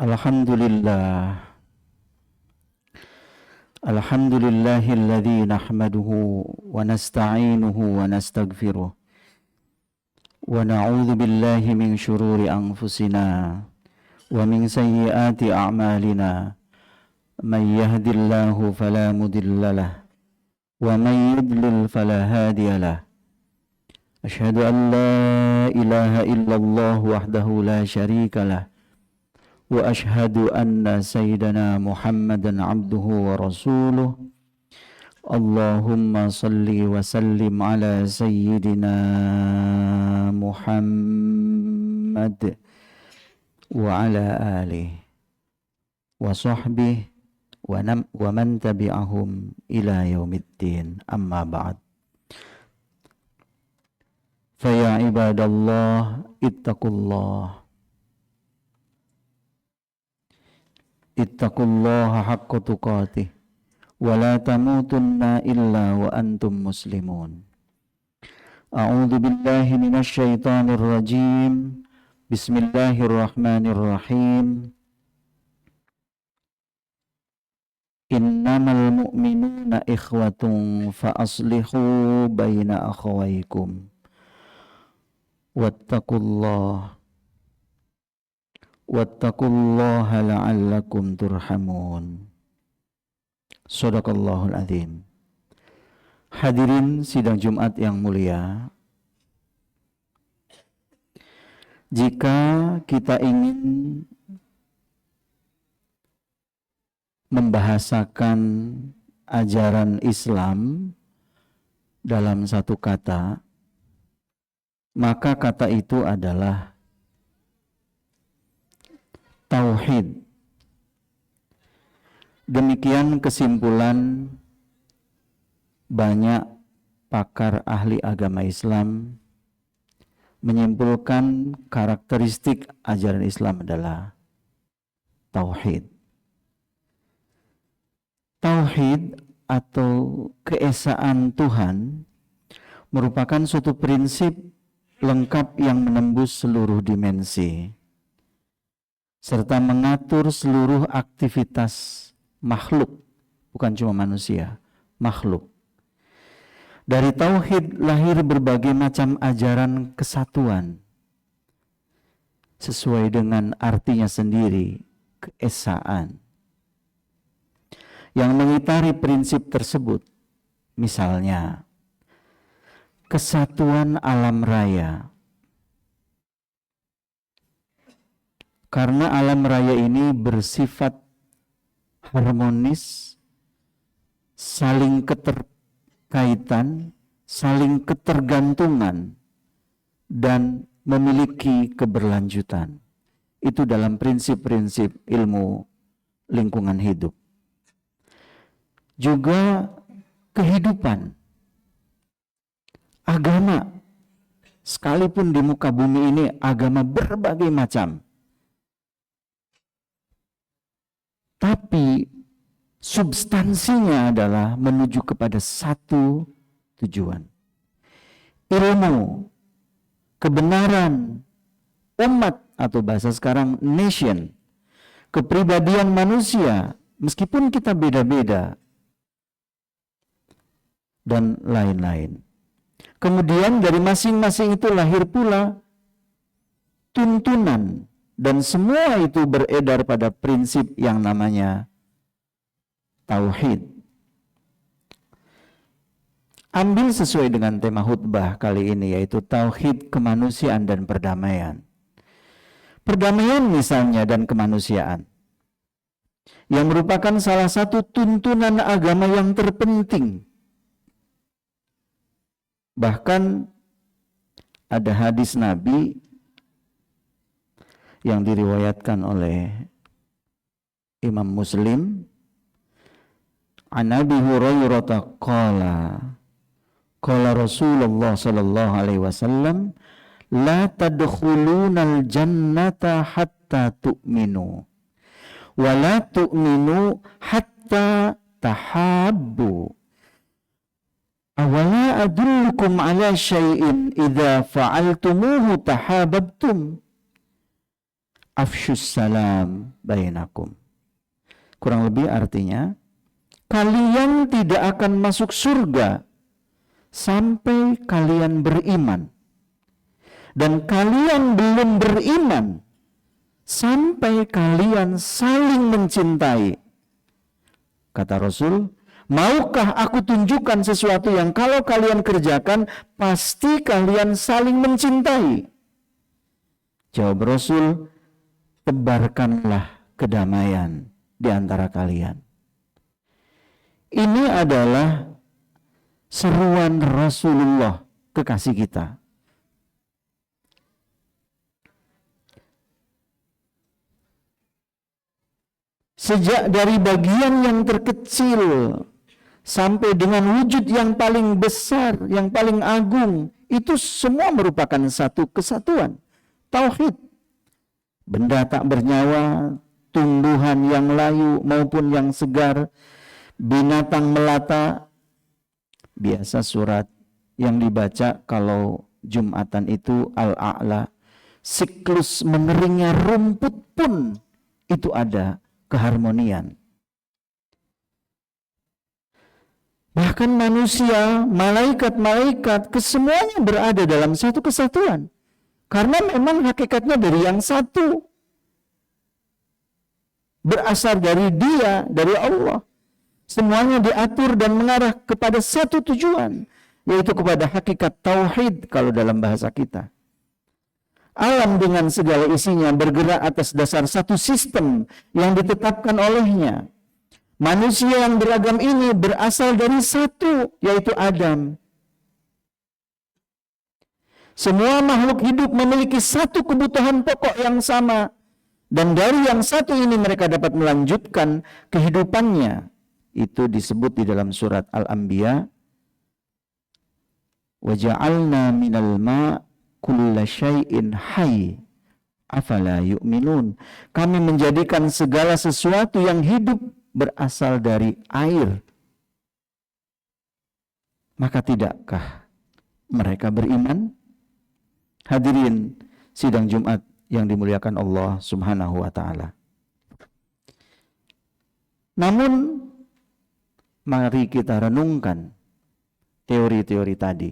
Alhamdulillah. Alhamdulillahilladzi nahmaduhu wa nasta'inuhu wa nastaghfiruh wa na'udzu billahi min syururi anfusina wa min sayyiati a'malina. Man yahdihillahu fala mudilla lahu wa man yudlil fala hadiya lahu. Asyhadu an la ilaha illallah wahdahu la syarika lahu wa ashhadu anna sayyidana Muhammadan abduhu wa rasuluh. Allahumma salli wa sallim ala sayyidina Muhammad wa ala alihi wa sahbihi wa man tabi'ahum ila yaumiddin, amma ba'd. Faya ibadallah ittaqullaha haqqa tuqatih wa la tamutunna illa wa antum muslimun. A'udzu billahi minasy syaithanir rajim. Bismillahirrahmanirrahim. Innamal mu'minuna ikhwatun fa aslihu baina akhawaykum wattaqullaha la'allakum turhamun. Shadaqallahul azim. Hadirin sidang Jumat yang mulia, jika kita ingin membahasakan ajaran Islam dalam satu kata, maka kata itu adalah tauhid. Demikian kesimpulan banyak pakar ahli agama Islam menyimpulkan karakteristik ajaran Islam adalah tauhid. Tauhid atau keesaan Tuhan merupakan suatu prinsip lengkap yang menembus seluruh dimensi serta mengatur seluruh aktivitas makhluk, bukan cuma manusia, makhluk. Dari tauhid lahir berbagai macam ajaran kesatuan sesuai dengan artinya sendiri, keesaan. Yang mengitari prinsip tersebut, misalnya kesatuan alam raya. Karena alam raya ini bersifat harmonis, saling keterkaitan, saling ketergantungan, dan memiliki keberlanjutan. Itu dalam prinsip-prinsip ilmu lingkungan hidup. Juga kehidupan, agama, sekalipun di muka bumi ini agama berbagai macam, tapi substansinya adalah menuju kepada satu tujuan. Ilmu, kebenaran, umat atau bahasa sekarang nation, kepribadian manusia, meskipun kita beda-beda, dan lain-lain. Kemudian dari masing-masing itu lahir pula tuntunan, dan semua itu beredar pada prinsip yang namanya tauhid. Ambil sesuai dengan tema khutbah kali ini, yaitu tauhid kemanusiaan dan perdamaian. Perdamaian misalnya dan kemanusiaan, yang merupakan salah satu tuntunan agama yang terpenting. Bahkan ada hadis Nabi yang diriwayatkan oleh Imam Muslim, an Abi Hurairah qala Rasulullah sallallahu alaihi wasallam, la tadkhulunal jannata hatta tu'minu wa la tu'minu hatta tahabbu. Awala adullukum ala syai'in idza fa'altumuhu tahabbtum. afsyus salam bainakum. Kurang lebih artinya, kalian tidak akan masuk surga sampai kalian beriman. Dan kalian belum beriman sampai kalian saling mencintai. Kata Rasul, maukah aku tunjukkan sesuatu yang kalau kalian kerjakan, pasti kalian saling mencintai? Jawab Rasul, tebarkanlah kedamaian di antara kalian. Ini adalah seruan Rasulullah, kekasih kita. Sejak dari bagian yang terkecil sampai dengan wujud yang paling besar, yang paling agung, itu semua merupakan satu kesatuan. Tauhid. Benda tak bernyawa, tumbuhan yang layu maupun yang segar, binatang melata. Biasa surat yang dibaca kalau Jumatan itu Al-A'la. Siklus mengeringnya rumput pun itu ada keharmonian. Bahkan manusia, malaikat-malaikat, kesemuanya berada dalam satu kesatuan. Karena memang hakikatnya dari yang satu. Berasal dari Dia, dari Allah. Semuanya diatur dan mengarah kepada satu tujuan, yaitu kepada hakikat tauhid kalau dalam bahasa kita. Alam dengan segala isinya bergerak atas dasar satu sistem yang ditetapkan olehnya. Manusia yang beragam ini berasal dari satu, yaitu Adam. Semua makhluk hidup memiliki satu kebutuhan pokok yang sama. Dan dari yang satu ini mereka dapat melanjutkan kehidupannya. Itu disebut di dalam surat Al-Anbiya. وَجَعَلْنَا مِنَ الْمَاءِ kulla syai'in hayy afala yu'minun. Kami menjadikan segala sesuatu yang hidup berasal dari air. Maka tidakkah mereka beriman? Hadirin sidang Jumat yang dimuliakan Allah Subhanahu wa taala. Namun mari kita renungkan teori-teori tadi,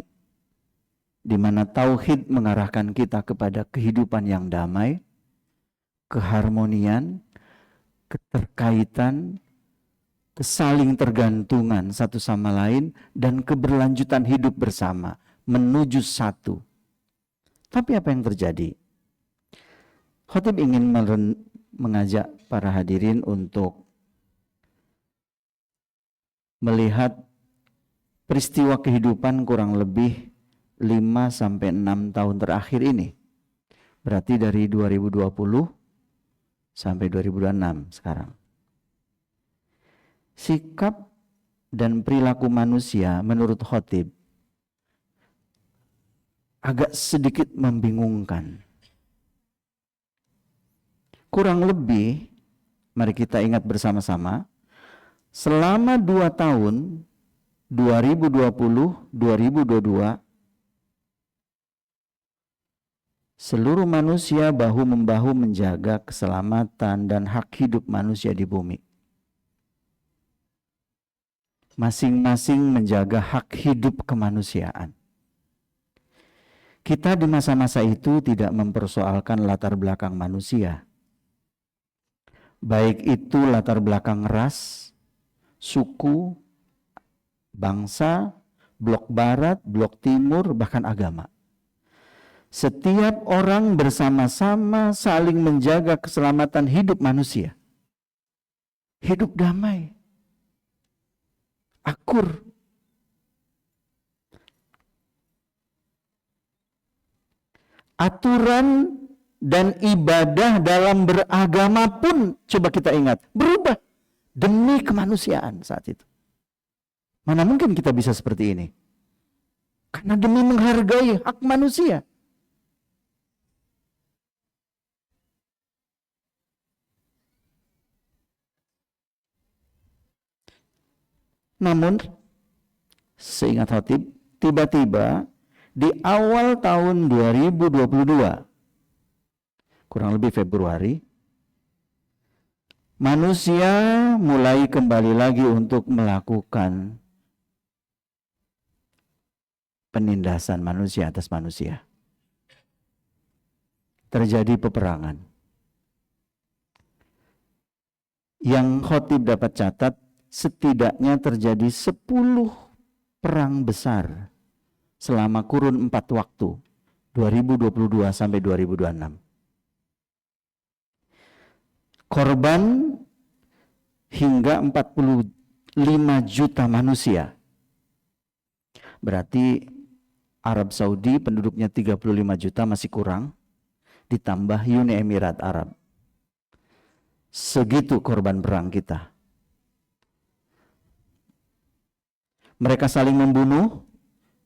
di mana tauhid mengarahkan kita kepada kehidupan yang damai, keharmonian, keterkaitan, kesaling tergantungan satu sama lain, dan keberlanjutan hidup bersama menuju satu. Tapi apa yang terjadi? Khatib ingin mengajak para hadirin untuk melihat peristiwa kehidupan kurang lebih 5-6 tahun terakhir ini. Berarti dari 2020 sampai 2026 sekarang. Sikap dan perilaku manusia menurut Khatib agak sedikit membingungkan. Kurang lebih, mari kita ingat bersama-sama, selama 2 tahun 2020-2022 seluruh manusia bahu-membahu menjaga keselamatan dan hak hidup manusia di bumi. Masing-masing menjaga hak hidup kemanusiaan. Kita di masa-masa itu tidak mempersoalkan latar belakang manusia. Baik itu latar belakang ras, suku, bangsa, blok barat, blok timur, bahkan agama. Setiap orang bersama-sama saling menjaga keselamatan hidup manusia. Hidup damai, akur. Aturan dan ibadah dalam beragama pun, coba kita ingat, berubah demi kemanusiaan saat itu. Mana mungkin kita bisa seperti ini? Karena demi menghargai hak manusia. Namun, seingat Khatib, tiba-tiba di awal tahun 2022, kurang lebih Februari, manusia mulai kembali lagi untuk melakukan penindasan manusia atas manusia. Terjadi peperangan. Yang khotib dapat catat, setidaknya terjadi 10 perang besar selama kurun 4 waktu, 2022 sampai 2026. Korban hingga 45 juta manusia. Berarti Arab Saudi penduduknya 35 juta masih kurang, ditambah Uni Emirat Arab. Segitu korban perang kita. Mereka saling membunuh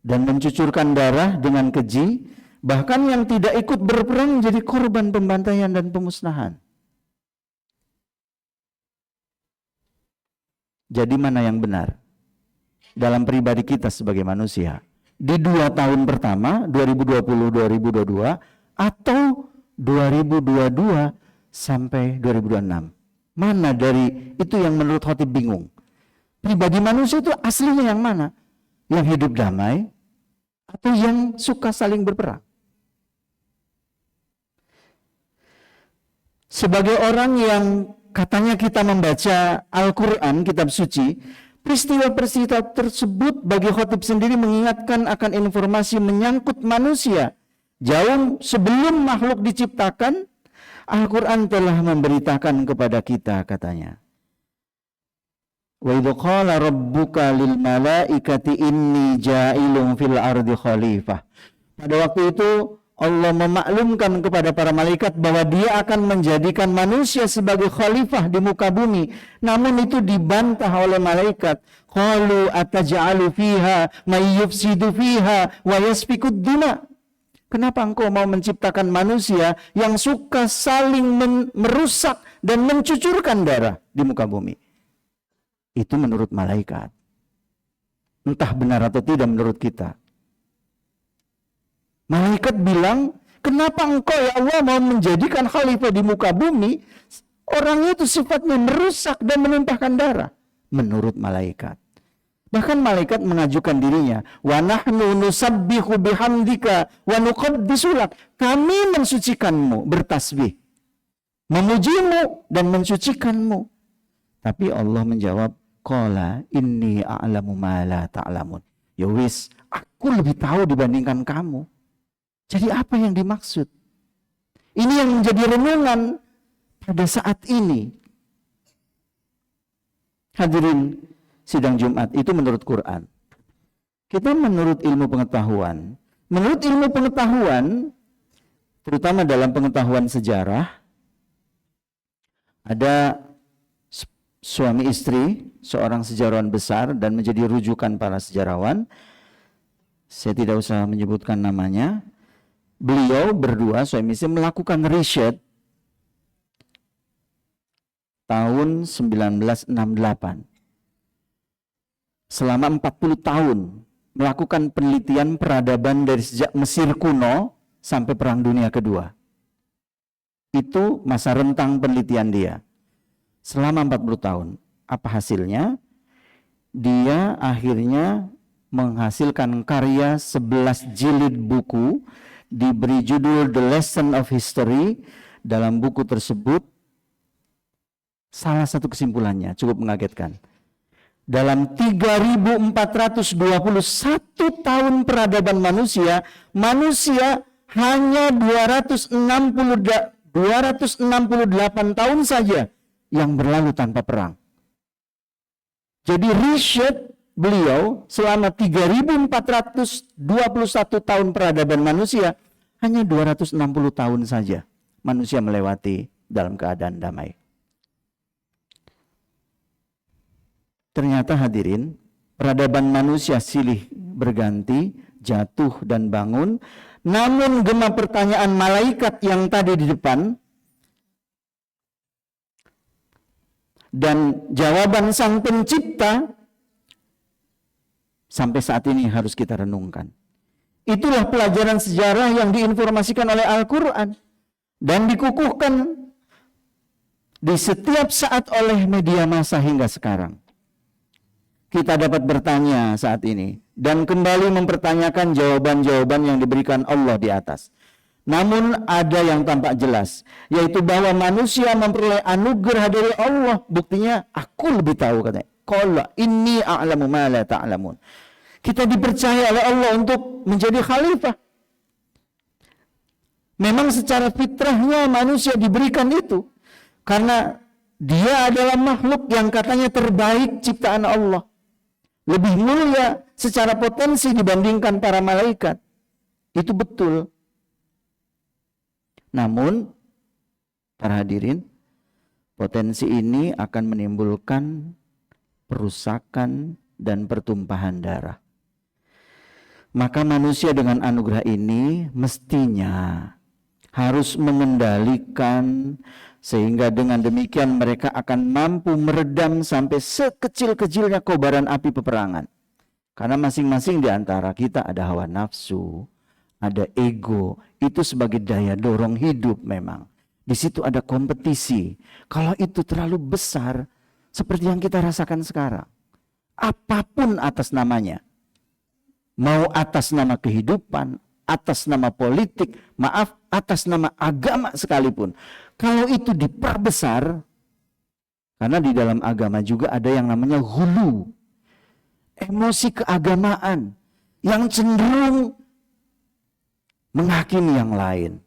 dan mencucurkan darah dengan keji, bahkan yang tidak ikut berperang menjadi korban pembantaian dan pemusnahan. Jadi mana yang benar dalam pribadi kita sebagai manusia? Di 2 tahun pertama, 2020-2022, atau 2022 sampai 2026. Mana dari itu yang menurut khotib bingung? Pribadi manusia itu aslinya yang mana? Yang hidup damai atau yang suka saling berperang? Sebagai orang yang katanya kita membaca Al-Quran, kitab suci, peristiwa-peristiwa tersebut bagi khotib sendiri mengingatkan akan informasi menyangkut manusia. Jauh sebelum makhluk diciptakan, Al-Quran telah memberitakan kepada kita, katanya. Wa idh qala rabbuka lil malaikati inni ja'ilun fil ardi khalifah. Pada waktu itu Allah memaklumkan kepada para malaikat bahwa Dia akan menjadikan manusia sebagai khalifah di muka bumi. Namun itu dibantah oleh malaikat. Qalu ataj'alu fiha may yufsidu fiha wa yasfikud dima. Kenapa engkau mau menciptakan manusia yang suka saling merusak dan mencucurkan darah di muka bumi? Itu menurut malaikat. Entah benar atau tidak menurut kita. Malaikat bilang, kenapa engkau ya Allah mau menjadikan khalifah di muka bumi? Orang itu sifatnya merusak dan menumpahkan darah. Menurut malaikat. Bahkan malaikat mengajukan dirinya, wa nahnu nusabbihu bihamdika wa nuqaddisu lak. Kami mensucikanmu, bertasbih, memujimu dan mensucikanmu. Tapi Allah menjawab, qala inni a'lamu ma la ta'lamun. Ya wis, aku lebih tahu dibandingkan kamu. Jadi apa yang dimaksud? Ini yang menjadi renungan pada saat ini. Hadirin sidang Jumat, itu menurut Quran. Kita menurut ilmu pengetahuan. Menurut ilmu pengetahuan, terutama dalam pengetahuan sejarah, ada suami istri, seorang sejarawan besar dan menjadi rujukan para sejarawan. Saya tidak usah menyebutkan namanya. Beliau berdua, suami istri, melakukan riset tahun 1968. Selama 40 tahun melakukan penelitian peradaban dari sejak Mesir kuno sampai Perang Dunia Kedua. Itu masa rentang penelitian dia. Selama 40 tahun. Apa hasilnya? Dia akhirnya menghasilkan karya 11 jilid buku, diberi judul The Lesson of History. Dalam buku tersebut, salah satu kesimpulannya cukup mengagetkan. Dalam 3.421 tahun peradaban manusia, manusia hanya 268 tahun saja yang berlalu tanpa perang. Jadi riset beliau selama 3.421 tahun peradaban manusia, hanya 260 tahun saja manusia melewati dalam keadaan damai. Ternyata hadirin, peradaban manusia silih berganti, jatuh dan bangun. Namun gema pertanyaan malaikat yang tadi di depan dan jawaban sang pencipta sampai saat ini harus kita renungkan. Itulah pelajaran sejarah yang diinformasikan oleh Al-Quran dan dikukuhkan di setiap saat oleh media massa hingga sekarang. Kita dapat bertanya saat ini dan kembali mempertanyakan jawaban-jawaban yang diberikan Allah di atas. Namun ada yang tampak jelas, yaitu bahwa manusia memperoleh anugerah dari Allah. Buktinya, aku lebih tahu katanya. Qala inni a'lamu ma la ta'lamun. Kita dipercaya oleh Allah untuk menjadi khalifah. Memang secara fitrahnya manusia diberikan itu. Karena dia adalah makhluk yang katanya terbaik ciptaan Allah. Lebih mulia secara potensi dibandingkan para malaikat. Itu betul. Namun, para hadirin, potensi ini akan menimbulkan perusakan dan pertumpahan darah. Maka manusia dengan anugerah ini mestinya harus mengendalikan, sehingga dengan demikian mereka akan mampu meredam sampai sekecil-kecilnya kobaran api peperangan. Karena masing-masing di antara kita ada hawa nafsu, ada ego, itu sebagai daya dorong hidup memang. Di situ ada kompetisi. Kalau itu terlalu besar, seperti yang kita rasakan sekarang, apapun atas namanya, mau atas nama kehidupan, atas nama politik, maaf, atas nama agama sekalipun, kalau itu diperbesar, karena di dalam agama juga ada yang namanya hulu, emosi keagamaan yang cenderung menghakimi yang lain,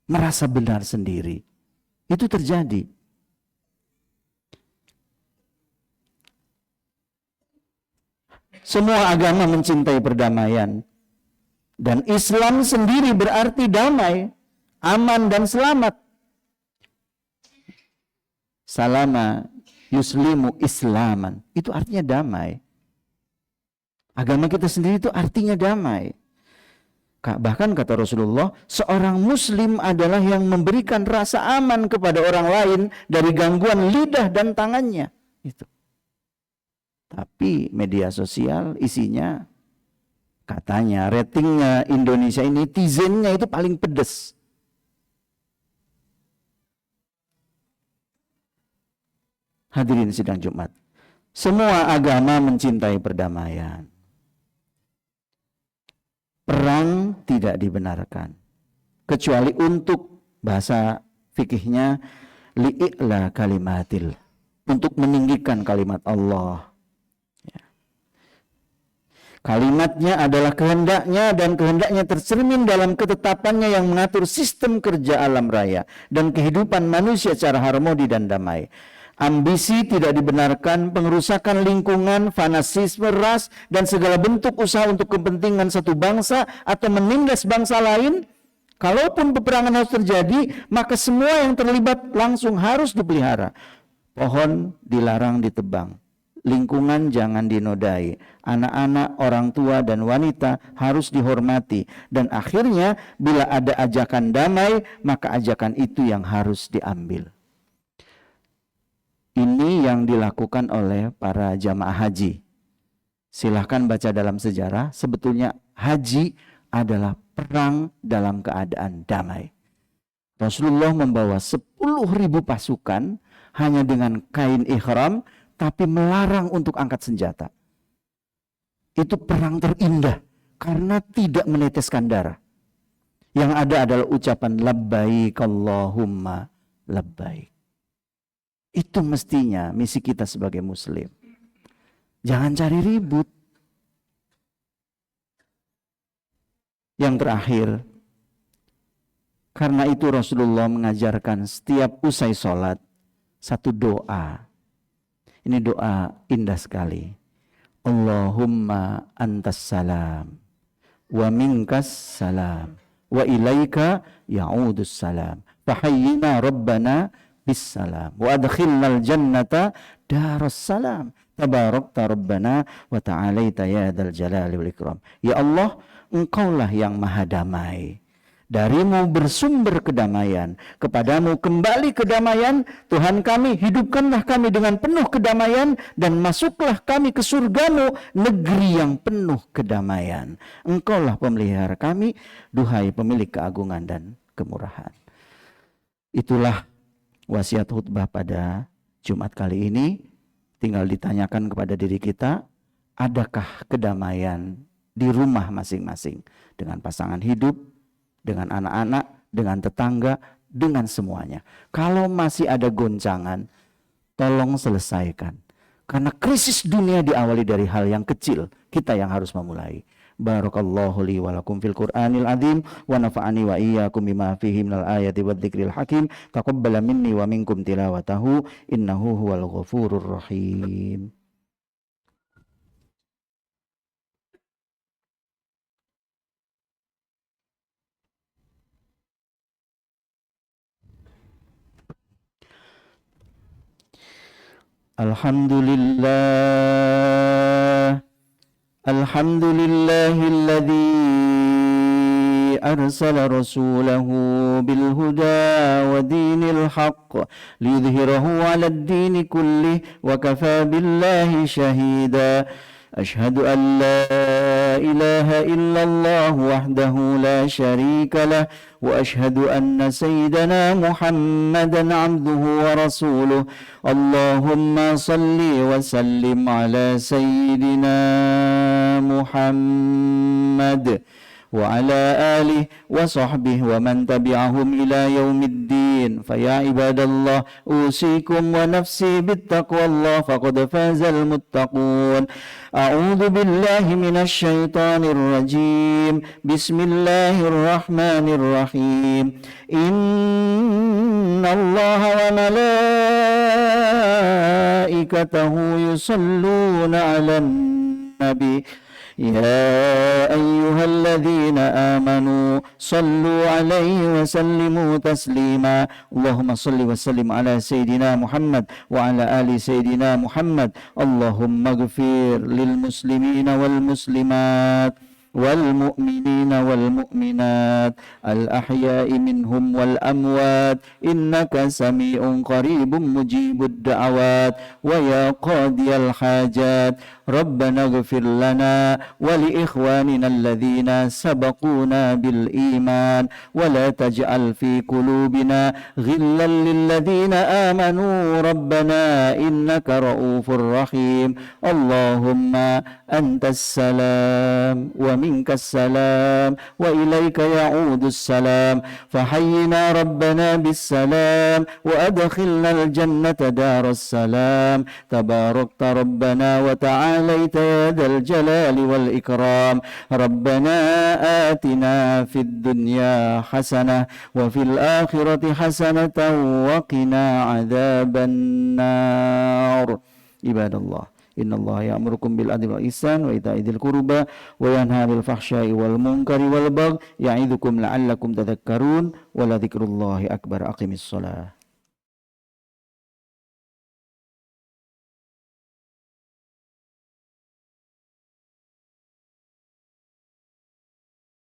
merasa benar sendiri. Itu terjadi. Semua agama mencintai perdamaian. Dan Islam sendiri berarti damai, aman dan selamat. Salama yuslimu islaman. Itu artinya damai. Agama kita sendiri itu artinya damai. Bahkan kata Rasulullah, seorang muslim adalah yang memberikan rasa aman kepada orang lain dari gangguan lidah dan tangannya. Itu. Tapi media sosial isinya, katanya ratingnya Indonesia ini, netizennya itu paling pedes. Hadirin sidang Jumat, semua agama mencintai perdamaian. Perang tidak dibenarkan, kecuali untuk bahasa fikihnya li'ila kalimatil, untuk meninggikan kalimat Allah. Kalimatnya adalah kehendaknya, dan kehendaknya tercermin dalam ketetapannya yang mengatur sistem kerja alam raya dan kehidupan manusia secara harmoni dan damai. Ambisi tidak dibenarkan, pengerusakan lingkungan, fanatisme, ras, dan segala bentuk usaha untuk kepentingan satu bangsa atau menindas bangsa lain. Kalaupun peperangan harus terjadi, maka semua yang terlibat langsung harus dipelihara. Pohon dilarang ditebang. Lingkungan jangan dinodai, anak-anak, orang tua, dan wanita harus dihormati. Dan akhirnya bila ada ajakan damai, maka ajakan itu yang harus diambil. Ini yang dilakukan oleh para jamaah haji. Silahkan baca dalam sejarah, sebetulnya haji adalah perang dalam keadaan damai. Rasulullah membawa 10.000 pasukan hanya dengan kain ihram, tapi melarang untuk angkat senjata. Itu perang terindah karena tidak meneteskan darah. Yang ada adalah ucapan labbaik Allahumma labbaik. Itu mestinya misi kita sebagai muslim. Jangan cari ribut. Yang terakhir, karena itu Rasulullah mengajarkan setiap usai sholat satu doa. Ini doa indah sekali. Allahumma antas salam wa minkas salam wa ilaika ya'udus salam fahayyina rabbana bis salam wa adkhilnal jannata daras salam tabarakta rabbana wa ta'alaita ya dzal jalali wal ikram. Ya Allah, Engkaulah yang maha damai. Darimu bersumber kedamaian, kepadamu kembali kedamaian. Tuhan kami, hidupkanlah kami dengan penuh kedamaian, dan masuklah kami ke surgamu, negeri yang penuh kedamaian. Engkaulah pemelihara kami, duhai pemilik keagungan dan kemurahan. Itulah Wasiat khutbah pada Jumat kali ini tinggal ditanyakan kepada diri kita, adakah kedamaian di rumah masing-masing dengan pasangan hidup, dengan anak-anak, dengan tetangga, dengan semuanya. Kalau masih ada goncangan, tolong selesaikan. Karena krisis dunia diawali dari hal yang kecil, kita yang harus memulai. Barakallahu li wa lakum fil Qur'anil azim wa nafa'ani wa iyyakum bima fihi minal ayati wadh-dhikril hakim. Taqabbala minni wa minkum tilawatahu innahu huwal ghafurur rahim. Alhamdulillah, alhamdulillahilladzi arsala rasulahu bil huda wa dinil haqq liyudhhirahu 'alad dini kullih wa kafaa billahi shahida. أشهد أن لا إله إلا الله وحده لا شريك له وأشهد أن سيدنا محمدا عبده ورسوله اللهم صل وسلم على سيدنا محمد وعلى آله وصحبه ومن تبعهم إلى يوم الدين. فيا عباد الله أوصيكم ونفسي بالتقوى الله فقد فاز المتقون. أعوذ بالله من الشيطان الرجيم. بسم الله الرحمن الرحيم. إن الله وملائكته يصلون على النبي يا أيها الذين آمنوا صلوا عليه وسلموا تسليما. اللهم صل وسلم على سيدنا محمد وعلى آل سيدنا محمد. اللهم اغفر للمسلمين والمسلمات والمؤمنين والمؤمنات الأحياء منهم والأموات إنك سميع قريب مجيب الدعوات ويا قاضي الحاجات. ربنا اغفر لنا ولإخواننا الذين سبقونا بالإيمان ولا تجعل في قلوبنا غلا للذين آمنوا ربنا إنك رؤوف رحيم. اللهم أنت السلام ومنك السلام وإليك يعود السلام. فحينا ربنا بالسلام وأدخلنا الجنة دار السلام. تباركت ربنا وتعاليت يا ذا الجلال والإكرام. ربنا آتنا في الدنيا حسنة وفي الآخرة حسنة وقنا عذاب النار. عباد الله إن الله يأمركم بالعدل والإحسان وإيتاء ذي القربى وينهى عن الفحشاء والمنكر والبغي يعظكم لعلكم تذكرون ولذكر الله أكبر. أقم الصلاة.